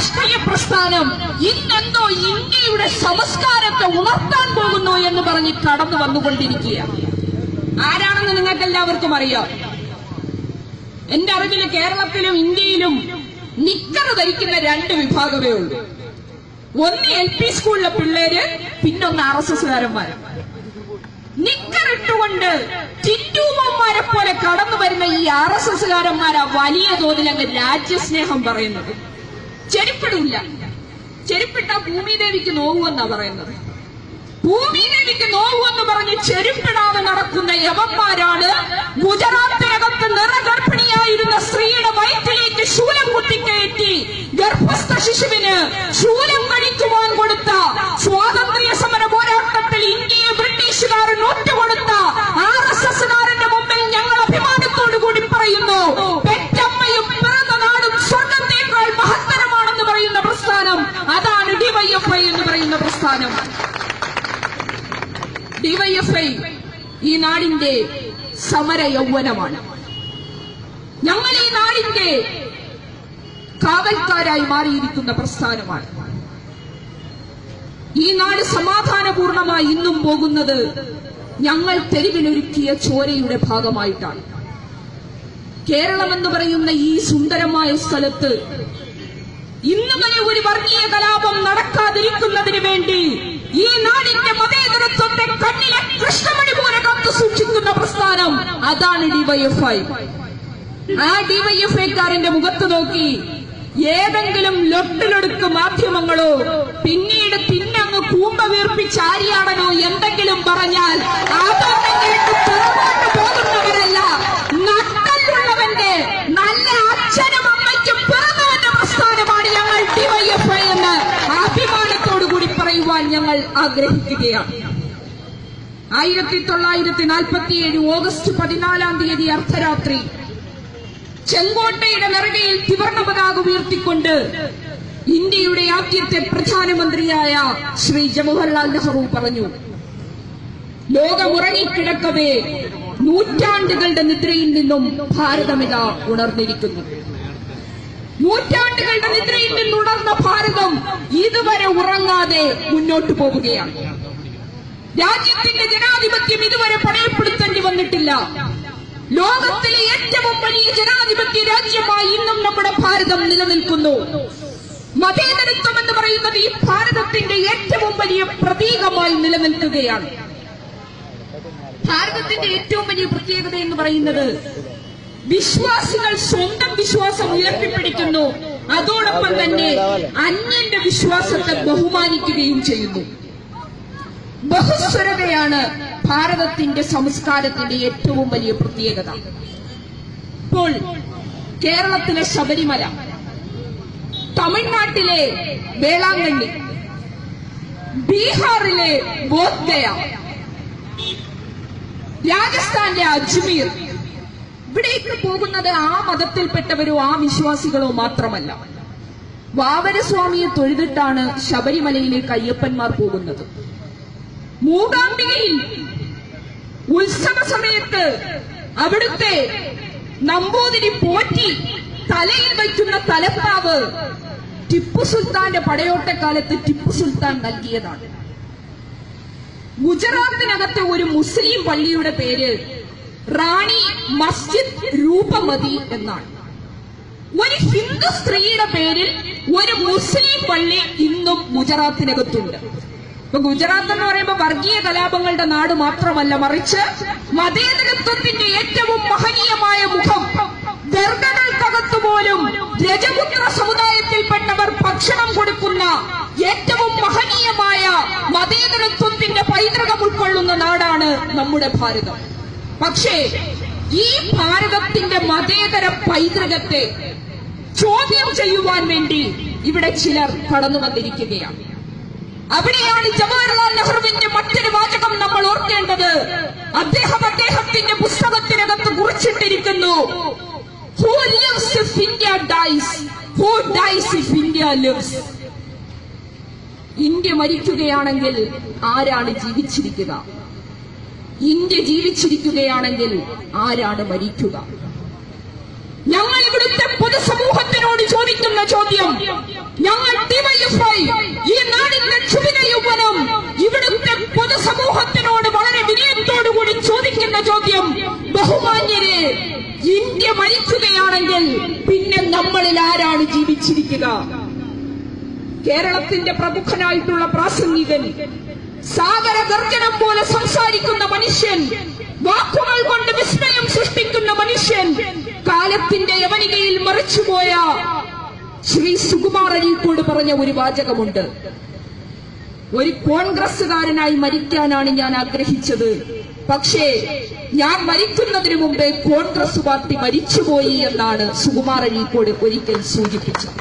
രാഷ്ട്രീയ പ്രസ്ഥാനം ഇന്നെന്തോ ഇന്ത്യയുടെ സംസ്കാരത്തെ ഉണർത്താൻ പോകുന്നു എന്ന് പറഞ്ഞ് കടന്നു വന്നുകൊണ്ടിരിക്കുകയാണ്. ആരാണെന്ന് നിങ്ങൾക്ക് എല്ലാവർക്കും അറിയാം. എന്റെ അറിവിൽ കേരളത്തിലും ഇന്ത്യയിലും നിക്കർ ധരിക്കുന്ന 2 വിഭാഗമേ ഉള്ളൂ. ഒന്ന് LP സ്കൂളിലെ പിള്ളേര്, പിന്നൊന്ന് RSSകാരന്മാര്. നിക്കർ ഇട്ടുകൊണ്ട് ടിറ്റൂമന്മാരെ പോലെ കടന്നു വരുന്ന ഈ RSSകാരന്മാരാ വലിയ തോതിൽ അങ്ങ് രാജ്യസ്നേഹം പറയുന്നത്. ചെരുപ്പിടില്ല, ചെരുപ്പിട്ട ഭൂമിദേവിക്ക് നോവുമെന്നാ പറയുന്നത്. ഭൂമിദേവിക്ക് നോവുമെന്ന് പറഞ്ഞ് ചെരുപ്പിടാതെ നടക്കുന്ന യവന്മാരാണ് ഗുജറാത്തിനകത്ത് നിറഗർഭിണിയായിരുന്ന സ്ത്രീയുടെ വയറ്റിലേക്ക് ശൂലം കുത്തിക്കയറ്റി ഗർഭസ്ഥ ശിശുവിന് ശൂലം കഴിക്കുവാൻ കൊടുത്ത, സ്വാതന്ത്ര്യ സമര പോരാട്ടത്തിൽ ഇന്ത്യയെ ബ്രിട്ടീഷുകാർ നോട്ടുകൊടുത്ത RSSകാരന്റെ മുമ്പിൽ ഞങ്ങൾ അഭിമാനത്തോടു കൂടി പറയുന്നു, പെറ്റമ്മയും പിറന്ന നാടും സ്വർഗത്തേക്കാൾ മഹത്തരമാണെന്ന് പറയുന്ന പ്രസ്ഥാനം അതാണ് DYFI എന്ന് പറയുന്ന പ്രസ്ഥാനം. DYFI ഈ നാടിന്റെ സമര യൗവനമാണ്. ഞങ്ങൾ ഈ നാടിന്റെ കാവൽക്കാരായി മാറിയിരിക്കുന്ന പ്രസ്ഥാനമാണ്. ഈ നാട് സമാധാനപൂർണമായി ഇന്നും പോകുന്നത് ഞങ്ങൾ തെരുവിലൊരുക്കിയ ചോരയുടെ ഭാഗമായിട്ടാണ്. കേരളമെന്ന് പറയുന്ന ഈ സുന്ദരമായ സ്ഥലത്ത് ഇന്ന് വരെ ഒരു വർഗീയ കലാപം നടക്കാതിരിക്കുന്നതിന് വേണ്ടി ഈ നാടിന്റെ മതേതരത്വത്തെ കണ്ണിലെ കൃഷ്ണമണി പോലെ കാത്തു സൂക്ഷിക്കുന്ന പ്രസ്ഥാനം അതാണ് DYFI. ആ DYFIക്കാരന്റെ മുഖത്ത് നോക്കി ഏതെങ്കിലും ലൊട്ടിലൊടുക്ക് മാധ്യമങ്ങളോ പിന്നീട് തിന്നങ്ങ് കൂമ്പ വീർപ്പിച്ചാരിയാടനോ എന്തെങ്കിലും പറഞ്ഞാൽ അതൊന്നും കേട്ട് പുറകോട്ട് പോകുന്നവരല്ല, നട്ടലുള്ളവന്റെ നല്ല അച്ഛനും അമ്മയ്ക്കും പിറന്നവന്റെ പ്രസ്ഥാനമാണ് ഞങ്ങൾ DYFI എന്ന് അഭിമാനത്തോടു കൂടി പറയുവാൻ ഞങ്ങൾ ആഗ്രഹിക്കുകയാണ്. 1947 ഓഗസ്റ്റ് 14 അർദ്ധരാത്രി ചെങ്കോട്ടയുടെ നെറുകയിൽ ത്രിവർണ്ണ പതാക ഉയർത്തിക്കൊണ്ട് ഇന്ത്യയുടെ ആദ്യത്തെ പ്രധാനമന്ത്രിയായ ശ്രീ ജവഹർലാൽ നെഹ്റു പറഞ്ഞു, ലോകമുറങ്ങിക്കിടക്കവേ നൂറ്റാണ്ടുകളുടെ നിദ്രയിൽ നിന്നും ഭാരതമിതാ ഉണർന്നിരിക്കുന്നു. നൂറ്റാണ്ടുകളുടെ നിദ്രയിൽ നിന്നുണർന്ന ഭാരതം ഇതുവരെ ഉറങ്ങാതെ മുന്നോട്ടു പോവുകയാണ്. രാജ്യത്തിന്റെ ജനാധിപത്യം ഇതുവരെ പണയപ്പെടുത്തേണ്ടി വന്നിട്ടില്ല. ലോകത്തിലെ ഏറ്റവും വലിയ ജനാധിപത്യ രാജ്യമായി ഇന്നും നമ്മുടെ ഭാരതം നിലനിൽക്കുന്നു. മതേതരത്വം എന്ന് പറയുന്നത് ഈ ഭാരതത്തിന്റെ ഏറ്റവും വലിയ പ്രതീകമായി നിലനിൽക്കുകയാണ്. ഭാരതത്തിന്റെ ഏറ്റവും വലിയ പ്രത്യേകത എന്ന് പറയുന്നത് വിശ്വാസികൾ സ്വന്തം വിശ്വാസം ഉയർത്തിപ്പിടിക്കുന്നു, അതോടൊപ്പം തന്നെ അന്യന്റെ വിശ്വാസത്തെ ബഹുമാനിക്കുകയും ചെയ്യുന്നു. ബഹുസ്വരതയാണ് ഭാരതത്തിന്റെ സംസ്കാരത്തിന്റെ ഏറ്റവും വലിയ പ്രത്യേകത. ഇപ്പോൾ കേരളത്തിലെ ശബരിമല, തമിഴ്നാട്ടിലെ വേളാങ്കണ്ണി, ബീഹാറിലെ ബോധ്ഗയ, രാജസ്ഥാനിലെ അജ്മീർ, ഇവിടേക്ക് പോകുന്നത് ആ മതത്തിൽപ്പെട്ടവരോ ആ വിശ്വാസികളോ മാത്രമല്ല. വാവരസ്വാമിയെ തൊഴുതിട്ടാണ് ശബരിമലയിലേക്ക് അയ്യപ്പന്മാർ പോകുന്നത്. മൂകാംബികയിൽ ഉത്സവ സമയത്ത് അവിടുത്തെ നമ്പൂതിരി പോറ്റി തലയിൽ വയ്ക്കുന്ന തലപ്പാവ് ടിപ്പു സുൽത്താന്റെ പടയോട്ടക്കാലത്ത് ടിപ്പു സുൽത്താൻ നൽകിയതാണ്. ഗുജറാത്തിനകത്തെ ഒരു മുസ്ലിം പള്ളിയുടെ പേര് റാണി മസ്ജിദ് രൂപമതി എന്നാണ്. ഒരു ഹിന്ദു സ്ത്രീയുടെ പേരിൽ ഒരു മുസ്ലിം പള്ളി ഇന്നും ഗുജറാത്തിനകത്തുണ്ട്. ഇപ്പൊ ഗുജറാത്ത് എന്ന് പറയുമ്പോൾ വർഗീയ കലാപങ്ങളുടെ നാട് മാത്രമല്ല, മറിച്ച് മതേതരത്വത്തിന്റെ ഏറ്റവും മഹനീയമായ മുഖം. ദർഗകൾക്കകത്തു പോലും രജപുത്ര സമുദായത്തിൽപ്പെട്ടവർ ഭക്ഷണം കൊടുക്കുന്ന ഏറ്റവും മഹനീയമായ മതേതരത്വത്തിന്റെ പൈതൃകം ഉൾക്കൊള്ളുന്ന നാടാണ് നമ്മുടെ ഭാരതം. പക്ഷേ ഈ ഭാരതത്തിന്റെ മതേതര പൈതൃകത്തെ ചോദ്യം ചെയ്യുവാൻ വേണ്ടി ഇവിടെ ചിലർ കടന്നു വന്നിരിക്കുകയാണ്. അവിടെയാണ് ജവഹർലാൽ നെഹ്റുവിന്റെ മറ്റൊരു വാചകം നമ്മൾ ഓർക്കേണ്ടത്. അദ്ദേഹത്തിന്റെ പുസ്തകത്തിനകത്ത് കുറിച്ചിട്ടിരിക്കുന്നു, Who lives if India dies? Who dies if India lives? India മരിക്കുകയാണെങ്കിൽ ആരാണ് ജീവിച്ചിരിക്കുക? ഇന്ത്യ ജീവിച്ചിരിക്കുകയാണെങ്കിൽ ആരാണ് മരിക്കുക? ഞങ്ങൾ ഇവിടുത്തെ പൊതുസമൂഹത്തിനോട് ചോദിക്കുന്ന ചോദ്യം, ഞങ്ങൾ ഇന്ത്യ മരിക്കുകയാണെങ്കിൽ പിന്നെ നമ്മളിൽ ആരാണ് ജീവിച്ചിരിക്കുക? കേരളത്തിന്റെ പ്രമുഖനായിട്ടുള്ള പ്രാസംഗികൻ, സാഗര ഗർജനം പോലെ സംസാരിക്കുന്ന മനുഷ്യൻ, വാക്കുകൾ കൊണ്ട് വിസ്മയം സൃഷ്ടിക്കുന്ന മനുഷ്യൻ, കാലത്തിന്റെ യവനികയിൽ മറിച്ചുപോയ ശ്രീ സുകുമാർ അഴീക്കോട് പറഞ്ഞ ഒരു വാചകമുണ്ട്: ഒരു കോൺഗ്രസുകാരനായി മരിക്കാനാണ് ഞാൻ ആഗ്രഹിച്ചത്, പക്ഷേ ഞാൻ മരിക്കുന്നതിന് മുമ്പേ കോൺഗ്രസ് പാർട്ടി മരിച്ചുപോയി എന്നാണ് സുകുമാർ അഴീക്കോട് ഒരിക്കൽ സൂചിപ്പിച്ചത്.